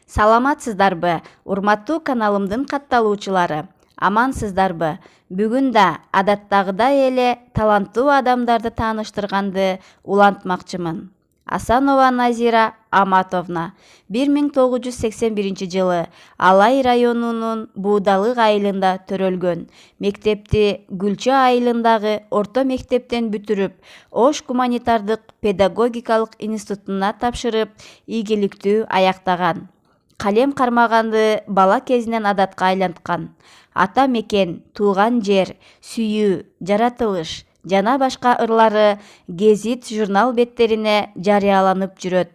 Саламатсыздарбы, урматтуу каналымдын катталуучулары? Амансыздарбы? Бүгүн да адаттагыдай эле таланттуу адамдарды тааныштырганды улантмакчымын. Асанова Назира Аматовна 1981-жылы Алай районунун Буудалык айылында төрөлгөн. Мектепти Гүлчө айылындагы орто мектептен бүтүрүп, Ош гуманитардык педагогикалык институтуна тапшырып, ийгиликтүү аяктаган. Калем кармаганды бала кезинен адатка айланткан. Ата мекен, туулган жер, сүйүү, жаратылыш жана башка ырлары гезит журнал беттерине жарыяланып жүрөт.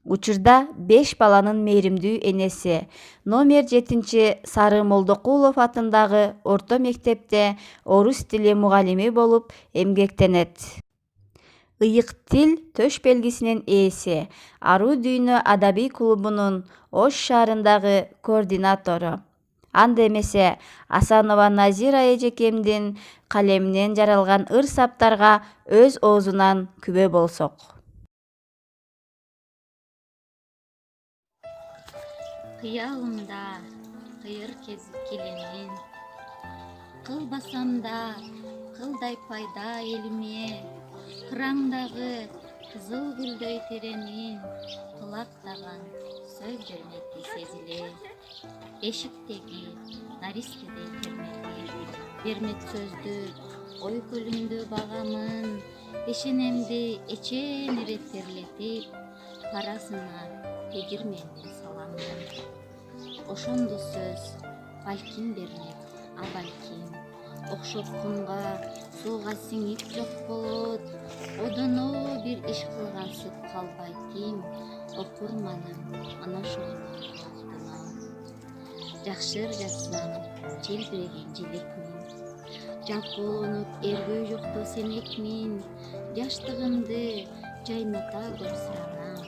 Учурда 5 баланын мээримдүү энеси, номер 7 Сары Молдокулов атындагы орто мектепте орус тили мугалими болуп эмгектенет. Ыйык тил төш белгисинин ээси, Аруу Дүйнө адабий клубунун Ош шаарындагы координатору. Анда эмесе Асанова Назира эжекемдин калеминен жаралган ыр-саптарга өз оозунан күбө болсок. Кыялымда кыйыр кезип келемин, кыл басамда кылдай пайда элиме, кыраңдагы кызыл гүлдөй теремин, кылактаган сөз бермети сезиле. Эшиктеги наристедей термети, бермет сөздү ой көлүмдү багамын, ишенемди эчен ирет терлетип, парасына тегирмендин саламын. Ошондо сөз балким бермек, а балким окшоп кумга, сууга сиңип жок болот. Одоно бир иш кылган сүт калбайт ким, окурманым ана ошону уктунам. Жакшыр жазсам желбиреген желекмин, жалкоонуп эргүү жокту сенекмин. Жаштыгымды жайната көрсанам,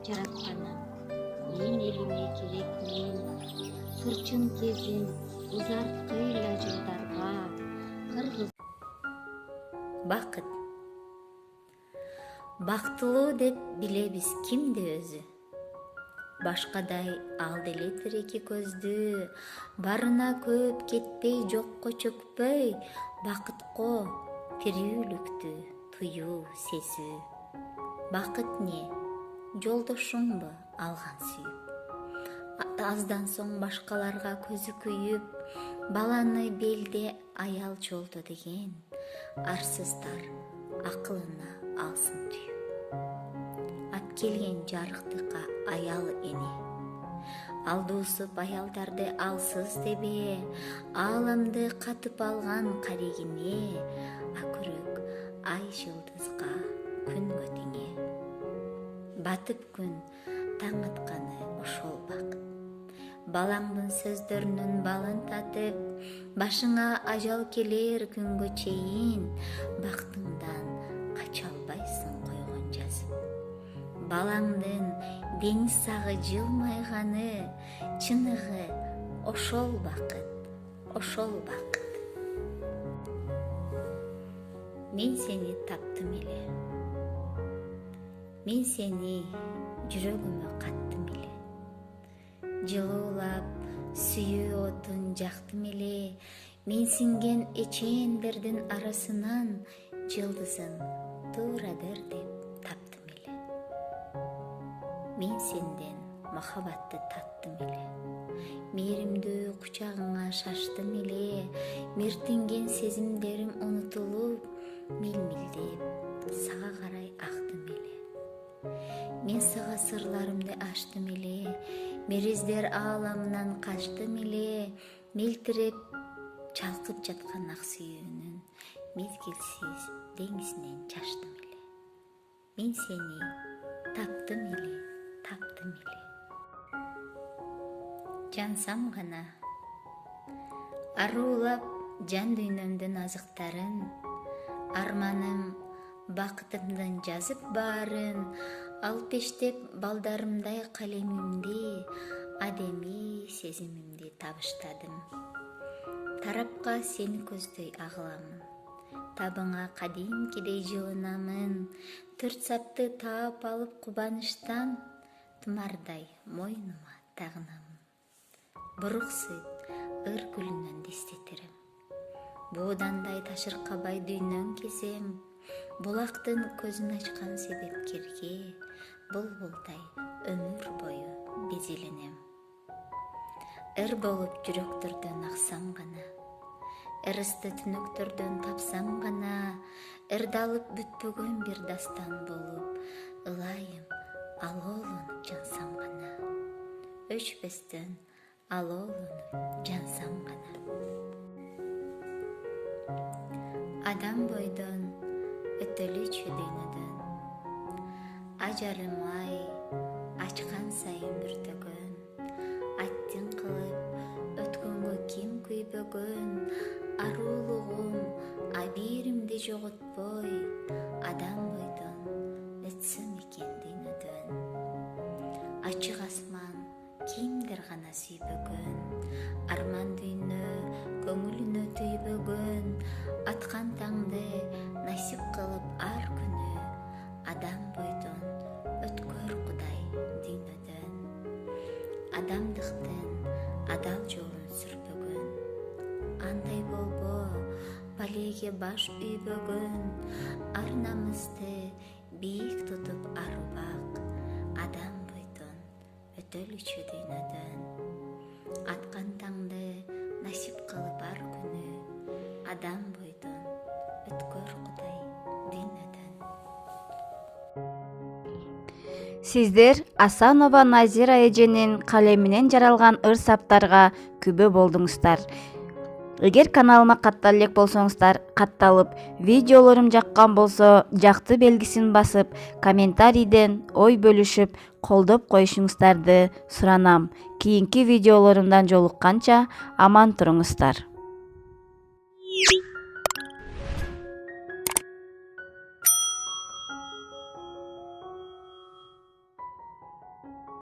жаратканым мен элиме керекмин. Кырчын кезин узарткыйла жылдарга, кыргыз. Бакыт. Бактылуу деп билебиз кимди өзү? Башкадай ал деле тиреки көздү, барына көп кетпей, жокко чөкпөй, бакытко тирүүлүктү туюу, сезүү. Бакыт не? Жолдошуңбу алган сүйүп? Аздан соң башкаларга көзү күйүп, баланы белде аял жолдо деген, арсыздар акылына алсын түйүп. Ат келген жарыктыкка аял эне, алдуусуп аялдарды алсыз тебе, ааламды катып алган карегине, акүрөк ай жылдызга күнгө теңе. Батып күн таң атканы ошол бакыт. Балаңдын сөздөрүнүн балын татып, башыңа ажал келер күнгө чейин, бактыңдан кача албайсың койгон жазып. Балаңдын деңиз сагы жылмайганы, чыныгы ошол бакыт, ошол бакыт. Мен сени таптым эле, мен сени жүрөгүмө каттым эле. Жылуулап сүйүү отун жактым эле, мен сиңген эчендердин арасынан жылдызын туурадыр деп таптым эле. Мен сенден махабатты таттым эле, мээримдүү кучагыңа шаштым эле. Мертинген сезимдерим унутулуп, мелмилдеп сага карай актым эле. Мен сага сырларымды ачтым эле, мериздер ааламынан качтым эле. Мелтиреп чалкып жаткан ак сүйүүнүн мезгилсиз деңизинен чачтым эле. Мен сени таптым эле, таптым эле. Жансам гана аруулап жан дүйнөмдүн азыктарын, арманым бакытымдын жазып баарын, алпештеп балдарымдай калемимди, адеми сезимимди табыштадым. Тарапка сени көздөй агыламын, табыңа кадимкидей жылынамын. 4 сапты таап алып кубанычтан, тумардай мойнума тагынам. Бурук сыйт ыр гүлүнөн дестетирим. Боодандай ташыркабай дүйнөн кезем, булактын көзүн ачкан себепкерге булбулдай өмүр бою безеленем. Ыр болуп жүрөктөрдөн аксам гана, ырысты түнөктөрдөн тапсам гана, ырдалып бүтпөгөн бир дастан болуп, ылайым алоолонуп жансам гана, өчпөстөн алоолонуп жансам гана. Адам бойдон өтөлүчү дүйнөдөн, ажарым-ай ачкан сайын бүртөгөн, аттин кылып өткөнгө ким күйбөгөн, арулугум абийиримди жоготпой, адам бойдон өтсөм экен дүйнөдөн. Ачык асман кимдир гана сүйбөгөн, арман дүйнө көңүлүнө түйбөгөн, аткан таңды насип кылып ар күнү, адам бойдон өткөр Кудай дүйнөдөн. Адамдыктын адал жолун сүрбөгөн, андай болбо балеге баш үйбөгөн, ар намысты бийик тутуп арубак, адам бойдон өтөлүчү дүйнөдөн. Аткан таңды насип кылып ар күнү, адам бойдон өткөр Кудай дүйнөдөн. Сиздер Асанова Назира эженин калеминен жаралган ыр-саптарга күбө болдуңуздар. Эгер каналыма каттала элек болсоңуздар, катталып, видеолорум жаккан болсо, жакты белгисин басып, комментарийден ой бөлүшүп, колдоп коюшуңуздарды суранам. Кийинки видеолорумдан жолукканча аман туруңуздар.